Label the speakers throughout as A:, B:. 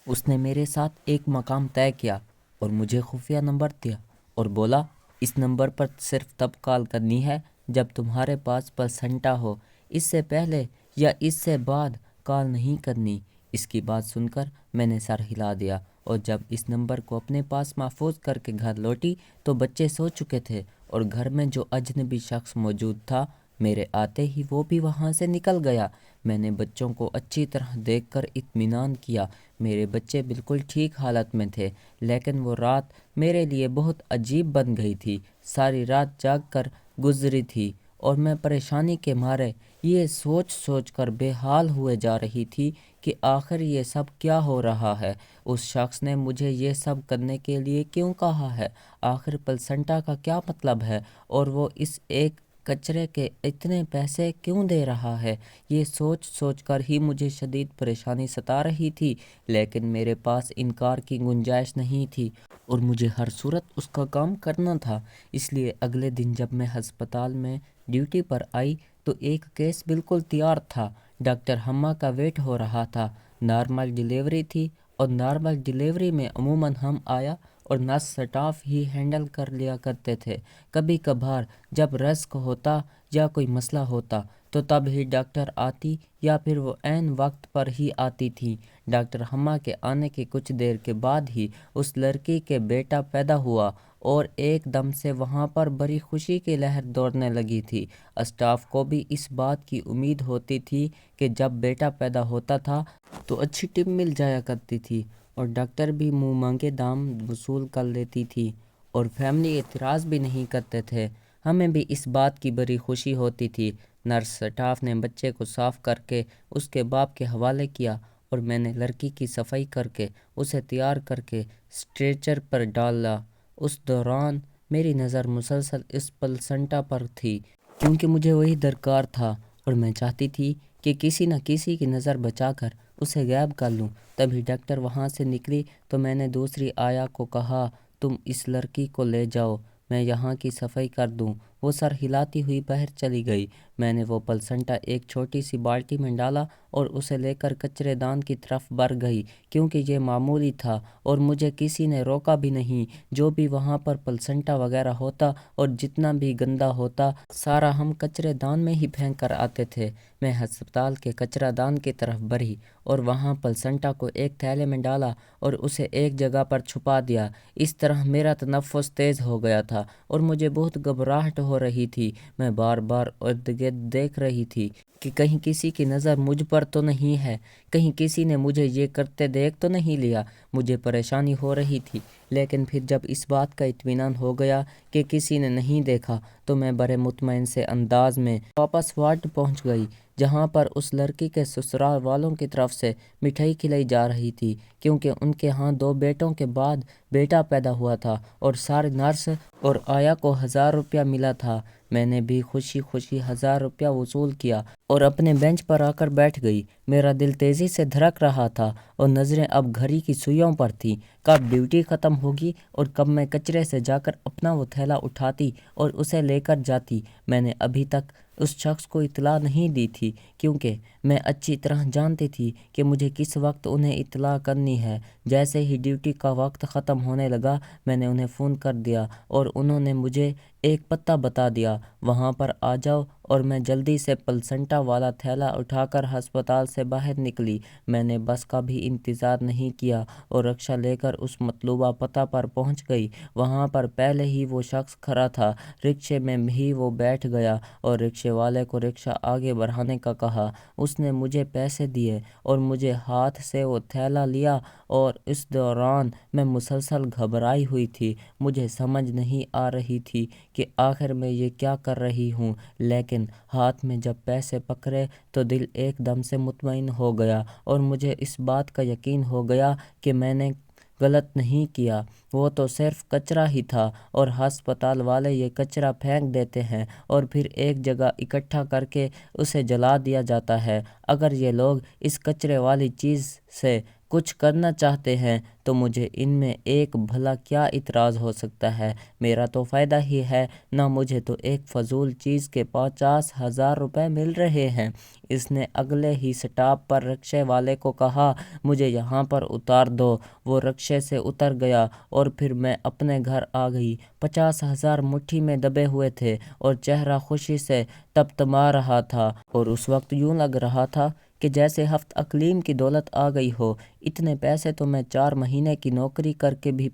A: اس نے میرے ساتھ ایک مقام طے کیا اور مجھے خفیہ نمبر دیا اور بولا اس نمبر پر صرف تب کال کرنی ہے جب تمہارے پاس پلسنٹا ہو، اس سے پہلے یا اس سے بعد کال نہیں کرنی۔ اس کی بات سن کر میں نے سر ہلا دیا اور جب اس نمبر کو اپنے پاس محفوظ کر کے گھر لوٹی تو بچے سو چکے تھے اور گھر میں جو اجنبی شخص موجود تھا میرے آتے ہی وہ بھی وہاں سے نکل گیا۔ میں نے بچوں کو اچھی طرح دیکھ کر اطمینان کیا۔ میرے بچے بالکل ٹھیک حالت میں تھے، لیکن وہ رات میرے لیے بہت عجیب بن گئی تھی۔ ساری رات جاگ کر گزری تھی اور میں پریشانی کے مارے یہ سوچ سوچ کر بے حال ہوئے جا رہی تھی کہ آخر یہ سب کیا ہو رہا ہے۔ اس شخص نے مجھے یہ سب کرنے کے لیے کیوں کہا ہے؟ آخر پلسنٹا کا کیا مطلب ہے اور وہ اس ایک کچرے کے اتنے پیسے کیوں دے رہا ہے؟ یہ سوچ سوچ کر ہی مجھے شدید پریشانی ستا رہی تھی، لیکن میرے پاس انکار کی گنجائش نہیں تھی اور مجھے ہر صورت اس کا کام کرنا تھا۔ اس لیے اگلے دن جب میں ہسپتال میں ڈیوٹی پر آئی تو ایک کیس بالکل تیار تھا۔ ڈاکٹر حما کا ویٹ ہو رہا تھا۔ نارمل ڈیلیوری تھی اور نارمل ڈیلیوری میں عموماً ہم آیا اور نرس سٹاف ہی ہینڈل کر لیا کرتے تھے۔ کبھی کبھار جب رزق ہوتا یا کوئی مسئلہ ہوتا تو تب ہی ڈاکٹر آتی یا پھر وہ عین وقت پر ہی آتی تھی۔ ڈاکٹر حما کے آنے کے کچھ دیر کے بعد ہی اس لڑکی کے بیٹا پیدا ہوا اور ایک دم سے وہاں پر بڑی خوشی کی لہر دوڑنے لگی تھی۔ اسٹاف کو بھی اس بات کی امید ہوتی تھی کہ جب بیٹا پیدا ہوتا تھا تو اچھی ٹپ مل جایا کرتی تھی اور ڈاکٹر بھی منہ مانگے دام وصول کر لیتی تھی اور فیملی اعتراض بھی نہیں کرتے تھے۔ ہمیں بھی اس بات کی بڑی خوشی ہوتی تھی۔ نرس سٹاف نے بچے کو صاف کر کے اس کے باپ کے حوالے کیا اور میں نے لڑکی کی صفائی کر کے اسے تیار کر کے اسٹریچر پر ڈالا۔ اس دوران میری نظر مسلسل اس پلسنٹا پر تھی کیونکہ مجھے وہی درکار تھا اور میں چاہتی تھی کہ کسی نہ کسی کی نظر بچا کر اسے غائب کر لوں۔ تبھی ڈاکٹر وہاں سے نکلی تو میں نے دوسری آیا کو کہا تم اس لڑکی کو لے جاؤ، میں یہاں کی صفائی کر دوں۔ وہ سر ہلاتی ہوئی باہر چلی گئی۔ میں نے وہ پلسنٹا ایک چھوٹی سی بالٹی میں ڈالا اور اسے لے کر کچرے دان کی طرف بڑھ گئی کیونکہ یہ معمولی تھا اور مجھے کسی نے روکا بھی نہیں۔ جو بھی وہاں پر پلسنٹا وغیرہ ہوتا اور جتنا بھی گندا ہوتا سارا ہم کچرے دان میں ہی پھینک کر آتے تھے۔ میں ہسپتال کے کچرا دان کی طرف بڑھی اور وہاں پلسنٹا کو ایک تھیلے میں ڈالا اور اسے ایک جگہ پر چھپا دیا۔ اس طرح میرا تنفس تیز ہو گیا تھا اور مجھے بہت گھبراہٹ ہو رہی تھی۔ میں بار بار ارد گرد دیکھ رہی تھی کہ کہیں کسی کی نظر مجھ پر تو نہیں ہے، کہیں کسی نے مجھے یہ کرتے دیکھ تو نہیں لیا۔ مجھے پریشانی ہو رہی تھی، لیکن پھر جب اس بات کا اطمینان ہو گیا کہ کسی نے نہیں دیکھا تو میں بڑے مطمئن سے انداز میں واپس وارڈ پہنچ گئی جہاں پر اس لڑکی کے سسرال والوں کی طرف سے مٹھائی کھلائی جا رہی تھی کیونکہ ان کے ہاں 2 بیٹوں کے بعد بیٹا پیدا ہوا تھا اور سارے نرس اور آیا کو 1000 روپیہ ملا تھا۔ میں نے بھی خوشی خوشی 1000 روپیہ وصول کیا اور اپنے بینچ پر آ کر بیٹھ گئی۔ میرا دل تیزی سے دھڑک رہا تھا اور نظریں اب گھڑی کی سوئیوں پر تھیں، کب ڈیوٹی ختم ہوگی اور کب میں کچرے سے جا کر اپنا وہ تھیلا اٹھاتی اور اسے لے کر جاتی۔ میں نے ابھی تک اس شخص کو اطلاع نہیں دی تھی کیونکہ میں اچھی طرح جانتی تھی کہ مجھے کس وقت انہیں اطلاع کرنی ہے۔ جیسے ہی ڈیوٹی کا وقت ختم ہونے لگا میں نے انہیں فون کر دیا اور انہوں نے مجھے ایک پتہ بتا دیا، وہاں پر آ جاؤ، اور میں جلدی سے پلسنٹا والا تھیلا اٹھا کر ہسپتال سے باہر نکلی۔ میں نے بس کا بھی انتظار نہیں کیا اور رکشہ لے کر اس مطلوبہ پتہ پر پہنچ گئی۔ وہاں پر پہلے ہی وہ شخص کھڑا تھا، رکشے میں ہی وہ بیٹھ گیا اور رکشے والے کو رکشہ آگے بڑھانے کا کہا۔ اس نے مجھے پیسے دیے اور مجھے ہاتھ سے وہ تھیلا لیا اور اس دوران میں مسلسل گھبرائی ہوئی تھی۔ مجھے سمجھ نہیں آ رہی تھی کہ آخر میں یہ کیا کر رہی ہوں، لیکن ہاتھ میں جب پیسے پکڑے تو دل ایک دم سے مطمئن ہو گیا اور مجھے اس بات کا یقین ہو گیا کہ میں نے غلط نہیں کیا۔ وہ تو صرف کچرا ہی تھا اور ہسپتال والے یہ کچرا پھینک دیتے ہیں اور پھر ایک جگہ اکٹھا کر کے اسے جلا دیا جاتا ہے۔ اگر یہ لوگ اس کچرے والی چیز سے کچھ کرنا چاہتے ہیں تو مجھے ان میں ایک بھلا کیا اعتراض ہو سکتا ہے؟ میرا تو فائدہ ہی ہے، نہ مجھے تو ایک فضول چیز کے 50,000 روپے مل رہے ہیں۔ اس نے اگلے ہی سٹاپ پر رکشے والے کو کہا، مجھے یہاں پر اتار دو۔ وہ رکشے سے اتر گیا اور پھر میں اپنے گھر آ گئی۔ 50,000 مٹھی میں دبے ہوئے تھے اور چہرہ خوشی سے تمتما رہا تھا، اور اس وقت یوں لگ رہا تھا کہ جیسے ہفت اقلیم کی دولت آ گئی ہو۔ اتنے پیسے تو میں 4 مہینے کی نوکری کر کے بھی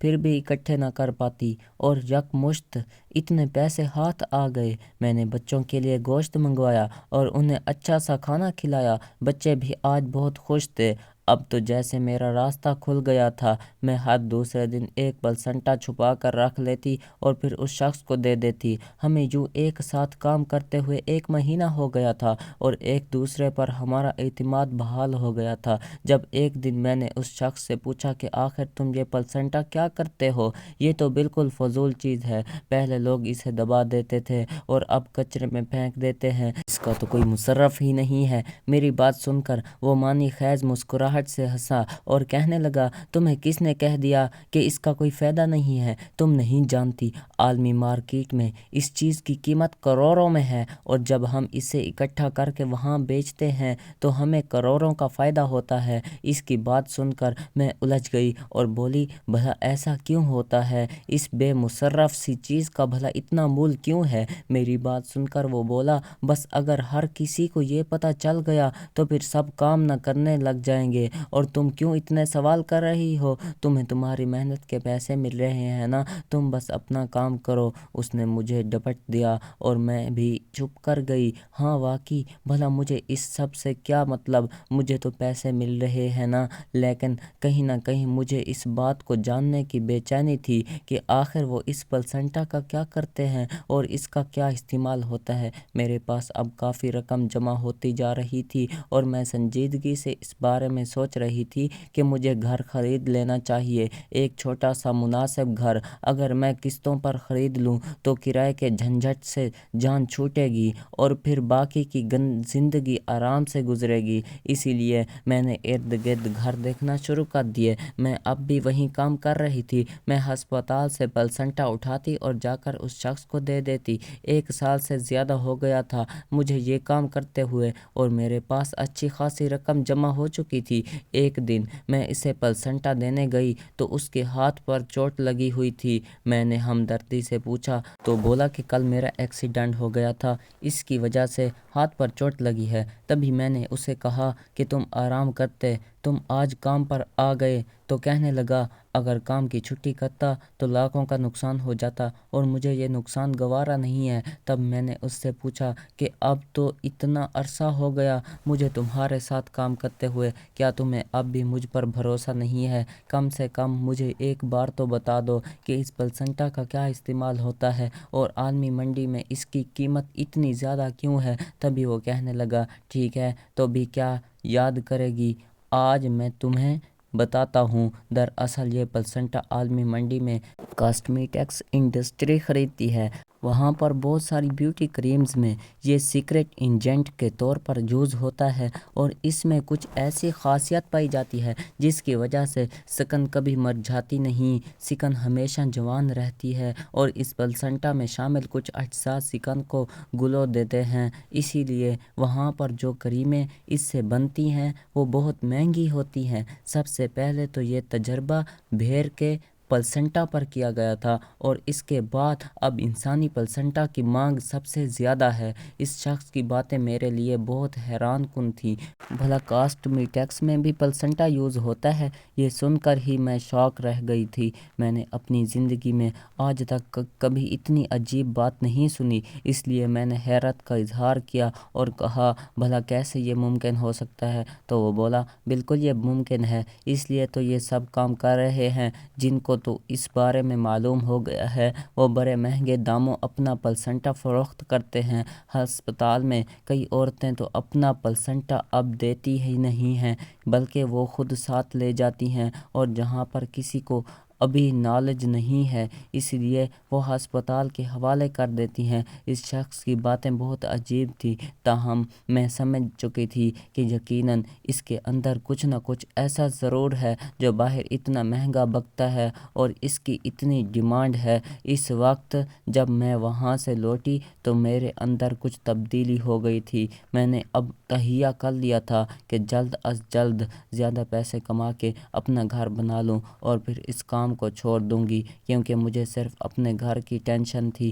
A: پھر بھی اکٹھے نہ کر پاتی، اور یکمشت اتنے پیسے ہاتھ آ گئے۔ میں نے بچوں کے لیے گوشت منگوایا اور انہیں اچھا سا کھانا کھلایا۔ بچے بھی آج بہت خوش تھے۔ اب تو جیسے میرا راستہ کھل گیا تھا۔ میں ہر دوسرے دن ایک پلسنٹا چھپا کر رکھ لیتی اور پھر اس شخص کو دے دیتی۔ ہمیں یوں ایک ساتھ کام کرتے ہوئے 1 مہینہ ہو گیا تھا اور ایک دوسرے پر ہمارا اعتماد بحال ہو گیا تھا، جب ایک دن میں نے اس شخص سے پوچھا کہ آخر تم یہ پلسنٹا کیا کرتے ہو؟ یہ تو بالکل فضول چیز ہے، پہلے لوگ اسے دبا دیتے تھے اور اب کچرے میں پھینک دیتے ہیں، اس کا تو کوئی مصرف ہی نہیں ہے۔ میری بات سن کر وہ معنی خیز مسکراہٹ سے ہنسا اور کہنے لگا، تمہیں کس نے کہہ دیا کہ اس کا کوئی فائدہ نہیں ہے؟ تم نہیں جانتی، عالمی مارکیٹ میں اس چیز کی قیمت کروڑوں میں ہے، اور جب ہم اسے اکٹھا کر کے وہاں بیچتے ہیں تو ہمیں کروڑوں کا فائدہ ہوتا ہے۔ اس کی بات سن کر میں الجھ گئی اور بولی، بھلا ایسا کیوں ہوتا ہے؟ اس بے مصرف سی چیز کا بھلا اتنا مول کیوں ہے؟ میری بات سن کر وہ بولا، بس اگر ہر کسی کو یہ پتہ چل گیا تو پھر سب کام نہ کرنے لگ جائیں گے، اور تم کیوں اتنے سوال کر رہی ہو؟ تمہیں تمہاری محنت کے پیسے مل رہے ہیں نا، تم بس اپنا کام کرو۔ اس نے مجھے ڈپٹ دیا اور میں بھی چپ کر گئی۔ ہاں واقعی، بھلا مجھے اس سب سے کیا مطلب؟ مجھے تو پیسے مل رہے ہیں نا، لیکن کہیں نہ کہیں مجھے اس بات کو جاننے کی بے چینی تھی کہ آخر وہ اس پلسنٹا کا کیا کرتے ہیں اور اس کا کیا استعمال ہوتا ہے۔ میرے پاس اب کافی رقم جمع ہوتی جا رہی تھی اور میں سنجیدگی سے اس بارے میں سوچ رہی تھی کہ مجھے گھر خرید لینا چاہیے، ایک چھوٹا سا مناسب گھر۔ اگر میں قسطوں پر خرید لوں تو کرائے کے جھنجھٹ سے جان چھوٹے گی اور پھر باقی کی زندگی آرام سے گزرے گی۔ اسی لیے میں نے ارد گرد گھر دیکھنا شروع کر دیے۔ میں اب بھی وہیں کام کر رہی تھی۔ میں ہسپتال سے پلسنٹا اٹھاتی اور جا کر اس شخص کو دے دیتی۔ 1 سال سے زیادہ ہو گیا تھا مجھے یہ کام کرتے ہوئے اور میرے پاس اچھی خاصی رقم جمع ہو چکی تھی۔ ایک دن میں اسے پلسنٹا دینے گئی تو اس کے ہاتھ پر چوٹ لگی ہوئی تھی۔ میں نے ہمدردی سے پوچھا تو بولا کہ کل میرا ایکسیڈنٹ ہو گیا تھا، اس کی وجہ سے ہاتھ پر چوٹ لگی ہے۔ تبھی میں نے اسے کہا کہ تم آرام کرتے، تم آج کام پر آ گئے، تو کہنے لگا، اگر کام کی چھٹی کرتا تو لاکھوں کا نقصان ہو جاتا اور مجھے یہ نقصان گوارا نہیں ہے۔ تب میں نے اس سے پوچھا کہ اب تو اتنا عرصہ ہو گیا مجھے تمہارے ساتھ کام کرتے ہوئے، کیا تمہیں اب بھی مجھ پر بھروسہ نہیں ہے؟ کم سے کم مجھے ایک بار تو بتا دو کہ اس پلسنٹا کا کیا استعمال ہوتا ہے اور عالمی منڈی میں اس کی قیمت اتنی زیادہ کیوں ہے؟ تبھی وہ کہنے لگا، ٹھیک ہے، تو بھی کیا یاد کرے گی، آج میں تمہیں بتاتا ہوں۔ دراصل یہ پلسنٹا عالمی منڈی میں کاسمیٹکس انڈسٹری خریدتی ہے۔ وہاں پر بہت ساری بیوٹی کریمز میں یہ سیکرٹ انجنٹ کے طور پر یوز ہوتا ہے، اور اس میں کچھ ایسی خاصیت پائی جاتی ہے جس کی وجہ سے سکن کبھی مر جاتی نہیں، سکن ہمیشہ جوان رہتی ہے، اور اس پلسنٹا میں شامل کچھ اجزاء سکن کو گلو دیتے ہیں۔ اسی لیے وہاں پر جو کریمیں اس سے بنتی ہیں وہ بہت مہنگی ہوتی ہیں۔ سب سے پہلے تو یہ تجربہ بھیڑ کے پلسنٹا پر کیا گیا تھا، اور اس کے بعد اب انسانی پلسنٹا کی مانگ سب سے زیادہ ہے۔ اس شخص کی باتیں میرے لیے بہت حیران کن تھیں۔ بھلا کاسمیٹکس میں بھی پلسنٹا یوز ہوتا ہے؟ یہ سن کر ہی میں شاک رہ گئی تھی۔ میں نے اپنی زندگی میں آج تک کبھی اتنی عجیب بات نہیں سنی، اس لیے میں نے حیرت کا اظہار کیا اور کہا، بھلا کیسے یہ ممکن ہو سکتا ہے؟ تو وہ بولا، بالکل یہ ممکن ہے، اس لیے تو یہ سب کام کر رہے ہیں۔ جن کو تو اس بارے میں معلوم ہو گیا ہے وہ بڑے مہنگے داموں اپنا پلسنٹا فروخت کرتے ہیں۔ ہسپتال میں کئی عورتیں تو اپنا پلسنٹا اب دیتی ہی نہیں ہیں، بلکہ وہ خود ساتھ لے جاتی ہیں، اور جہاں پر کسی کو ابھی نالج نہیں ہے، اس لیے وہ ہسپتال کے حوالے کر دیتی ہیں۔ اس شخص کی باتیں بہت عجیب تھیں، تاہم میں سمجھ چکی تھی کہ یقیناً اس کے اندر کچھ نہ کچھ ایسا ضرور ہے جو باہر اتنا مہنگا بکتا ہے اور اس کی اتنی ڈیمانڈ ہے۔ اس وقت جب میں وہاں سے لوٹی تو میرے اندر کچھ تبدیلی ہو گئی تھی۔ میں نے اب تہیہ کر لیا تھا کہ جلد از جلد زیادہ پیسے کما کے اپنا گھر بنا لوں اور پھر اس کام کو چھوڑ دوں گی، کیونکہ مجھے صرف اپنے گھر کی ٹینشن تھی۔